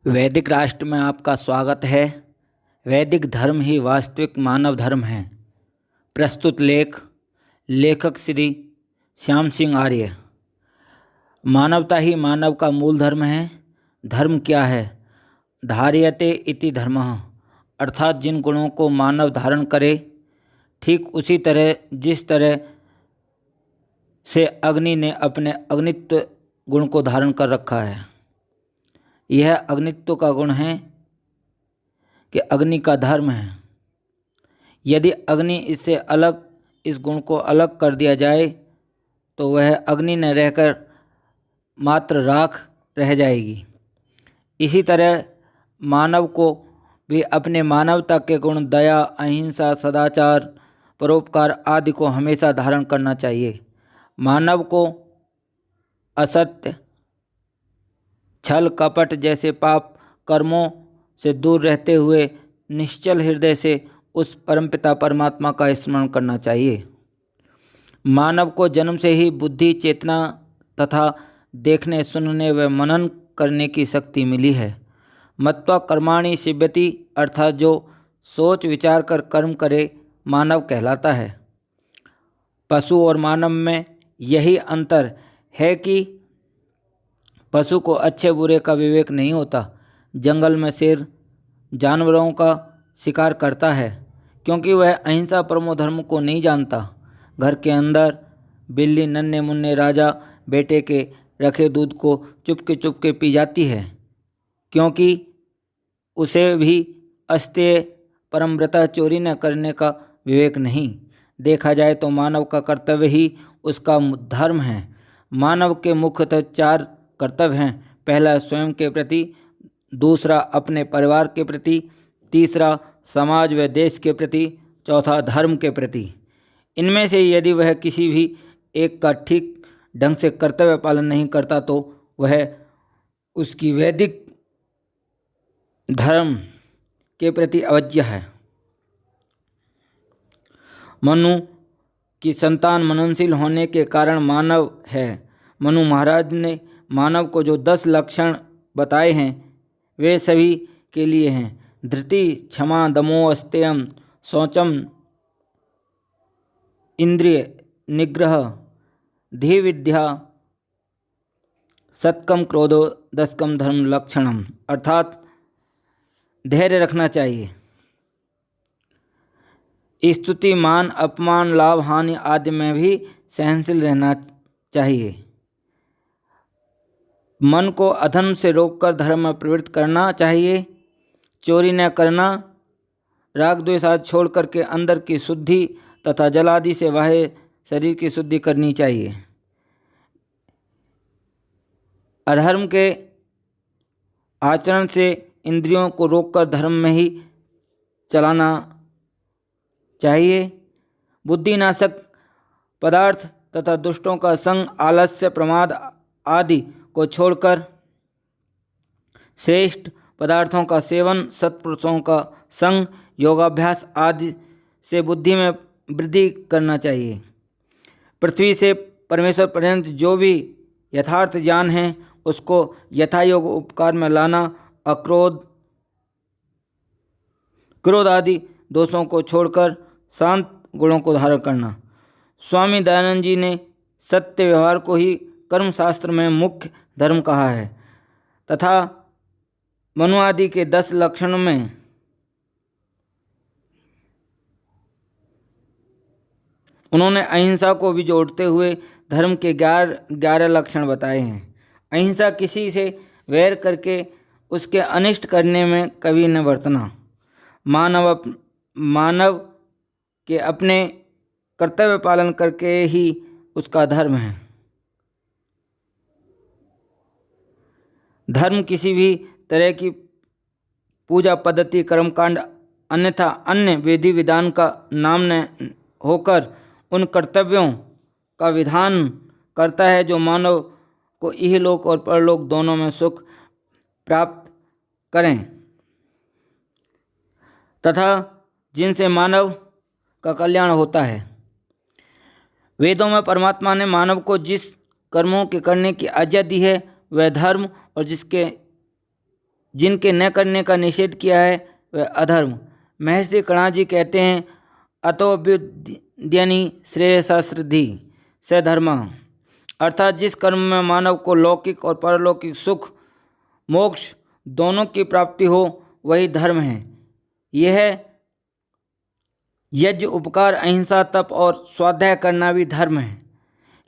वैदिक राष्ट्र में आपका स्वागत है। वैदिक धर्म ही वास्तविक मानव धर्म है। प्रस्तुत लेखक श्री श्याम सिंह आर्य। मानवता ही मानव का मूल धर्म है। धर्म क्या है? धार्यते इति धर्मः, अर्थात जिन गुणों को मानव धारण करे, ठीक उसी तरह जिस तरह से अग्नि ने अपने अग्नित्व गुण को धारण कर रखा है। यह अग्नित्व का गुण है कि अग्नि का धर्म है। यदि अग्नि इससे अलग इस गुण को अलग कर दिया जाए तो वह अग्नि न रहकर मात्र राख रह जाएगी। इसी तरह मानव को भी अपने मानवता के गुण दया, अहिंसा, सदाचार, परोपकार आदि को हमेशा धारण करना चाहिए। मानव को असत्य, छल, कपट जैसे पाप कर्मों से दूर रहते हुए निश्चल हृदय से उस परमपिता परमात्मा का स्मरण करना चाहिए। मानव को जन्म से ही बुद्धि, चेतना तथा देखने, सुनने व मनन करने की शक्ति मिली है। मत्वा कर्माणि सिद्ध्यति, अर्थात जो सोच विचार कर कर्म करे मानव कहलाता है। पशु और मानव में यही अंतर है कि पशु को अच्छे बुरे का विवेक नहीं होता। जंगल में शेर जानवरों का शिकार करता है क्योंकि वह अहिंसा परमो धर्म को नहीं जानता। घर के अंदर बिल्ली नन्हे मुन्ने राजा बेटे के रखे दूध को चुपके पी जाती है क्योंकि उसे भी अस्तेय परमव्रता चोरी न करने का विवेक नहीं। देखा जाए तो मानव का कर्तव्य ही उसका धर्म है। मानव के मुख्यतः 4 कर्तव्य हैं। पहला स्वयं के प्रति, दूसरा अपने परिवार के प्रति, तीसरा समाज व देश के प्रति, चौथा धर्म के प्रति। इनमें से यदि वह किसी भी एक का ठीक ढंग से कर्तव्य पालन नहीं करता तो वह उसकी वैदिक धर्म के प्रति अवज्ञा है। मनु की संतान मननशील होने के कारण मानव है। मनु महाराज ने मानव को जो 10 लक्षण बताए हैं वे सभी के लिए हैं। धृति, क्षमा, दमो, अस्तेयम, शौचम, इंद्रिय निग्रह, धी विद्या, सत्कम, क्रोधो, दशकम धर्म लक्षणम, अर्थात धैर्य रखना चाहिए। स्तुति, मान, अपमान, लाभ, हानि आदि में भी सहनशील रहना चाहिए। मन को अधर्म से रोककर धर्म में प्रवृत्त करना चाहिए। चोरी न करना, राग द्वेष आदि छोड़ करके अंदर की शुद्धि तथा जल आदि से बाह्य शरीर की शुद्धि करनी चाहिए। अधर्म के आचरण से इंद्रियों को रोककर धर्म में ही चलाना चाहिए। बुद्धिनाशक पदार्थ तथा दुष्टों का संग, आलस्य, प्रमाद आदि को छोड़कर श्रेष्ठ पदार्थों का सेवन, सत्पुरुषों का संग, योगाभ्यास आदि से बुद्धि में वृद्धि करना चाहिए। पृथ्वी से परमेश्वर पर्यंत जो भी यथार्थ ज्ञान है उसको यथायोग उपकार में लाना, अक्रोध, क्रोध आदि दोषों को छोड़कर शांत गुणों को धारण करना। स्वामी दयानंद जी ने सत्य व्यवहार को ही कर्मशास्त्र में मुख्य धर्म कहा है तथा मनु आदि के 10 लक्षणों में उन्होंने अहिंसा को भी जोड़ते हुए धर्म के 11 लक्षण बताए हैं। अहिंसा, किसी से वैर करके उसके अनिष्ट करने में कभी न बरतना। मानव के अपने कर्तव्य पालन करके ही उसका धर्म है। धर्म किसी भी तरह की पूजा पद्धति, कर्मकांड अन्यथा अन्य विधि विधान का नाम न होकर उन कर्तव्यों का विधान करता है जो मानव को इहलोक और परलोक दोनों में सुख प्राप्त करें तथा जिनसे मानव का कल्याण होता है। वेदों में परमात्मा ने मानव को जिस कर्मों के करने की आज्ञा दी है वह धर्म और जिनके न करने का निषेध किया है वह अधर्म। महर्षि कणा जी कहते हैं, अतोऽभ्युद्यनि श्रेयसाश्रद्धि स धर्म, अर्थात जिस कर्म में मानव को लौकिक और परलौकिक सुख मोक्ष दोनों की प्राप्ति हो वही धर्म है। यह यज्ञ, उपकार, अहिंसा, तप और स्वाध्याय करना भी धर्म है।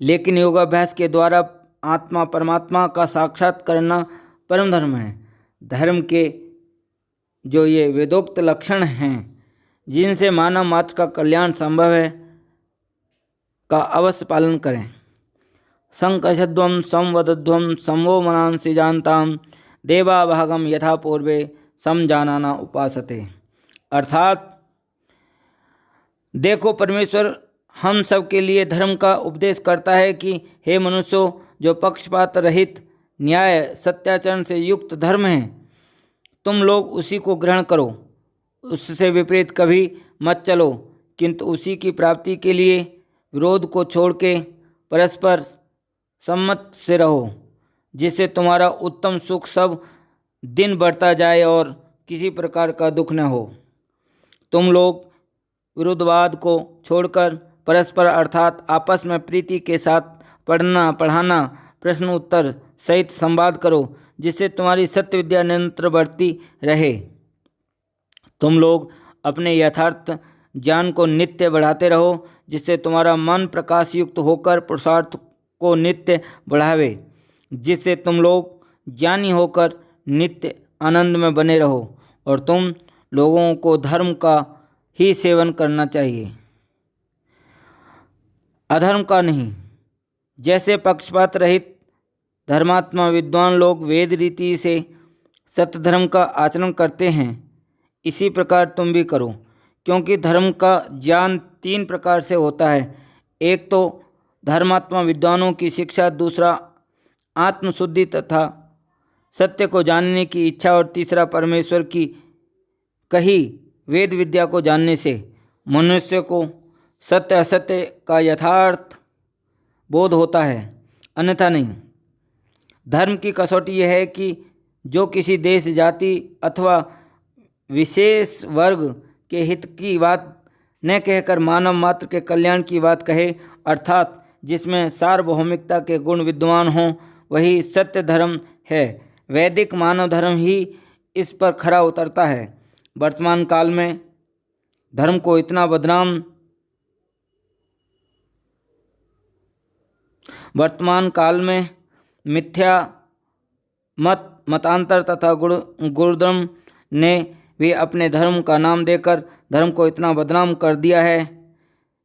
लेकिन योगाभ्यास के द्वारा आत्मा परमात्मा का साक्षात करना परम धर्म है। धर्म के जो ये वेदोक्त लक्षण हैं जिनसे मानव मात्र का कल्याण संभव है का अवश्य पालन करें। संकषध्वं संवदध्वं समवो मनांसि जानताम देवा भागम यथा पूर्वे समजानाना उपासते। अर्थात देखो, परमेश्वर हम सब के लिए धर्म का उपदेश करता है कि हे मनुष्यों, जो पक्षपात रहित न्याय सत्याचरण से युक्त धर्म है तुम लोग उसी को ग्रहण करो, उससे विपरीत कभी मत चलो, किंतु उसी की प्राप्ति के लिए विरोध को छोड़ के परस्पर सम्मत से रहो, जिससे तुम्हारा उत्तम सुख सब दिन बढ़ता जाए और किसी प्रकार का दुख न हो। तुम लोग विरोधवाद को छोड़कर परस्पर अर्थात आपस में प्रीति के साथ पढ़ना पढ़ाना प्रश्न उत्तर सहित संवाद करो, जिससे तुम्हारी सत्य विद्या निरंतर बढ़ती रहे। तुम लोग अपने यथार्थ ज्ञान को नित्य बढ़ाते रहो, जिससे तुम्हारा मन प्रकाश युक्त होकर पुरुषार्थ को नित्य बढ़ावे, जिससे तुम लोग ज्ञानी होकर नित्य आनंद में बने रहो। और तुम लोगों को धर्म का ही सेवन करना चाहिए, अधर्म का नहीं। जैसे पक्षपात रहित धर्मात्मा विद्वान लोग वेद रीति से सत्य धर्म का आचरण करते हैं, इसी प्रकार तुम भी करो, क्योंकि धर्म का ज्ञान 3 प्रकार से होता है। एक तो धर्मात्मा विद्वानों की शिक्षा, दूसरा आत्मशुद्धि तथा सत्य को जानने की इच्छा, और तीसरा परमेश्वर की कही वेद विद्या को जानने से मनुष्य को सत्य असत्य का यथार्थ बोध होता है, अन्यथा नहीं। धर्म की कसौटी यह है कि जो किसी देश, जाति अथवा विशेष वर्ग के हित की बात न कहकर मानव मात्र के कल्याण की बात कहे, अर्थात जिसमें सार्वभौमिकता के गुण विद्यमान हों, वही सत्य धर्म है। वैदिक मानव धर्म ही इस पर खरा उतरता है। वर्तमान काल में धर्म को इतना बदनाम मिथ्या मतांतर तथा गुरुधर्म ने भी अपने धर्म का नाम देकर धर्म को इतना बदनाम कर दिया है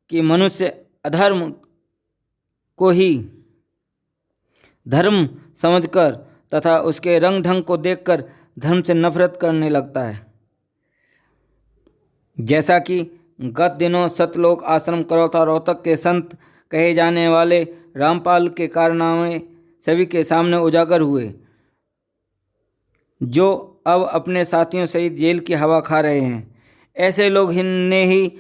कि मनुष्य अधर्म को ही धर्म समझकर तथा उसके रंग ढंग को देखकर धर्म से नफरत करने लगता है। जैसा कि गत दिनों सतलोक आश्रम करौता रोहतक के संत कहे जाने वाले रामपाल के कारनामे सभी के सामने उजागर हुए, जो अब अपने साथियों सहित जेल की हवा खा रहे हैं। ऐसे लोग ने ही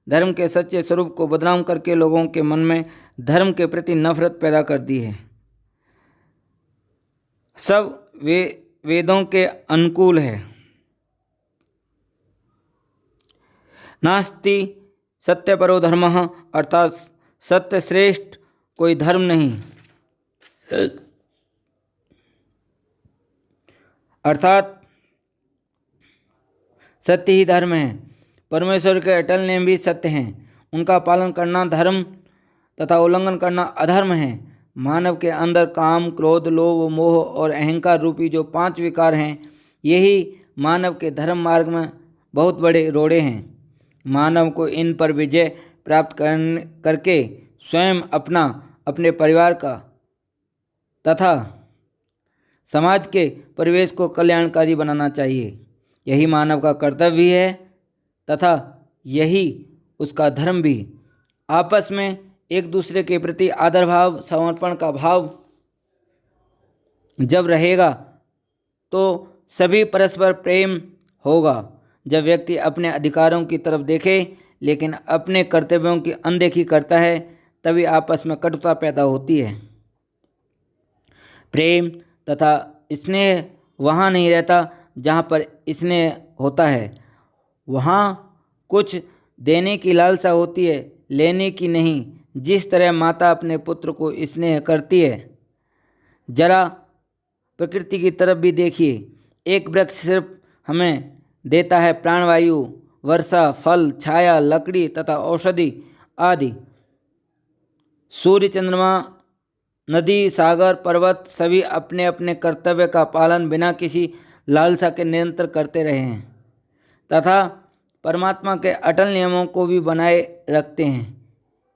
धर्म के सच्चे स्वरूप को बदनाम करके लोगों के मन में धर्म के प्रति नफरत पैदा कर दी है। सब वेदों के अनुकूल है। नास्ति सत्य परो धर्मः, अर्थात सत्य श्रेष्ठ कोई धर्म नहीं, अर्थात सत्य ही धर्म है। परमेश्वर के अटल नियम भी सत्य हैं, उनका पालन करना धर्म तथा उल्लंघन करना अधर्म है। मानव के अंदर काम, क्रोध, लोभ, मोह और अहंकार रूपी जो 5 विकार हैं, यही मानव के धर्म मार्ग में बहुत बड़े रोड़े हैं। मानव को इन पर विजय प्राप्त करके स्वयं अपना, अपने परिवार का तथा समाज के परिवेश को कल्याणकारी बनाना चाहिए। यही मानव का कर्तव्य है तथा यही उसका धर्म भी। आपस में एक दूसरे के प्रति आदर भाव, समर्पण का भाव जब रहेगा तो सभी परस्पर प्रेम होगा। जब व्यक्ति अपने अधिकारों की तरफ देखे लेकिन अपने कर्तव्यों की अनदेखी करता है, तभी आपस में कटुता पैदा होती है। प्रेम तथा स्नेह वहाँ नहीं रहता जहाँ पर स्नेह होता है वहाँ कुछ देने की लालसा होती है, लेने की नहीं। जिस तरह माता अपने पुत्र को स्नेह करती है, जरा प्रकृति की तरफ भी देखिए। एक वृक्ष सिर्फ हमें देता है प्राणवायु, वर्षा, फल, छाया, लकड़ी तथा औषधि आदि। सूर्य, चंद्रमा, नदी, सागर, पर्वत सभी अपने अपने कर्तव्य का पालन बिना किसी लालसा के निरंतर करते रहे हैं तथा परमात्मा के अटल नियमों को भी बनाए रखते हैं।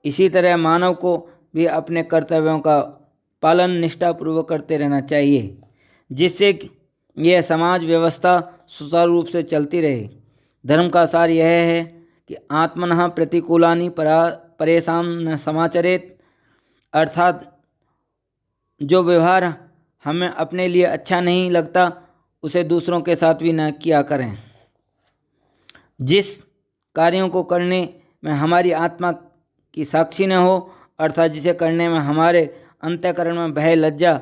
इसी तरह मानव को भी अपने कर्तव्यों का पालन निष्ठापूर्वक करते रहना चाहिए, जिससे यह समाज व्यवस्था सुचारू रूप से चलती रहे। धर्म का सार यह है कि आत्मनः प्रतिकूलानि परेषां न समाचरेत, अर्थात जो व्यवहार हमें अपने लिए अच्छा नहीं लगता उसे दूसरों के साथ भी न किया करें। जिस कार्यों को करने में हमारी आत्मा की साक्षी न हो, अर्थात जिसे करने में हमारे अंतःकरण में भय, लज्जा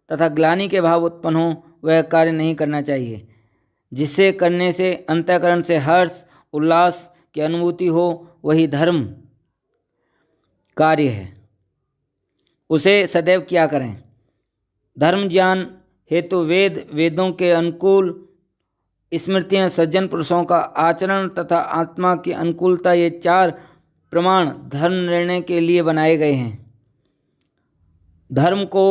तथा ग्लानि के भाव उत्पन्न हो, वह कार्य नहीं करना चाहिए। जिससे करने से अंतःकरण से हर्ष, उल्लास की अनुभूति हो, वही धर्म कार्य है, उसे सदैव किया करें। धर्म ज्ञान हेतु वेद, वेदों के अनुकूल स्मृतियाँ, सज्जन पुरुषों का आचरण तथा आत्मा की अनुकूलता, ये चार प्रमाण धर्म निर्णय के लिए बनाए गए हैं। धर्म को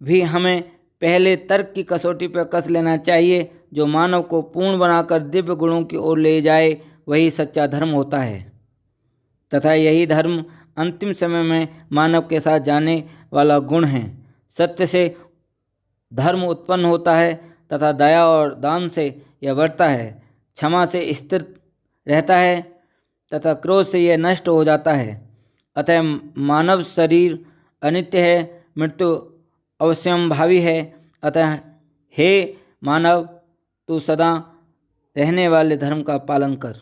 भी हमें पहले तर्क की कसौटी पर कस लेना चाहिए। जो मानव को पूर्ण बनाकर दिव्य गुणों की ओर ले जाए, वही सच्चा धर्म होता है तथा यही धर्म अंतिम समय में मानव के साथ जाने वाला गुण है। सत्य से धर्म उत्पन्न होता है तथा दया और दान से यह बढ़ता है। क्षमा से स्थिर रहता है तथा क्रोध से यह नष्ट हो जाता है। अतः मानव शरीर अनित्य है, मृत्यु अवश्यंभावी है। अतः हे मानव, तू सदा रहने वाले धर्म का पालन कर।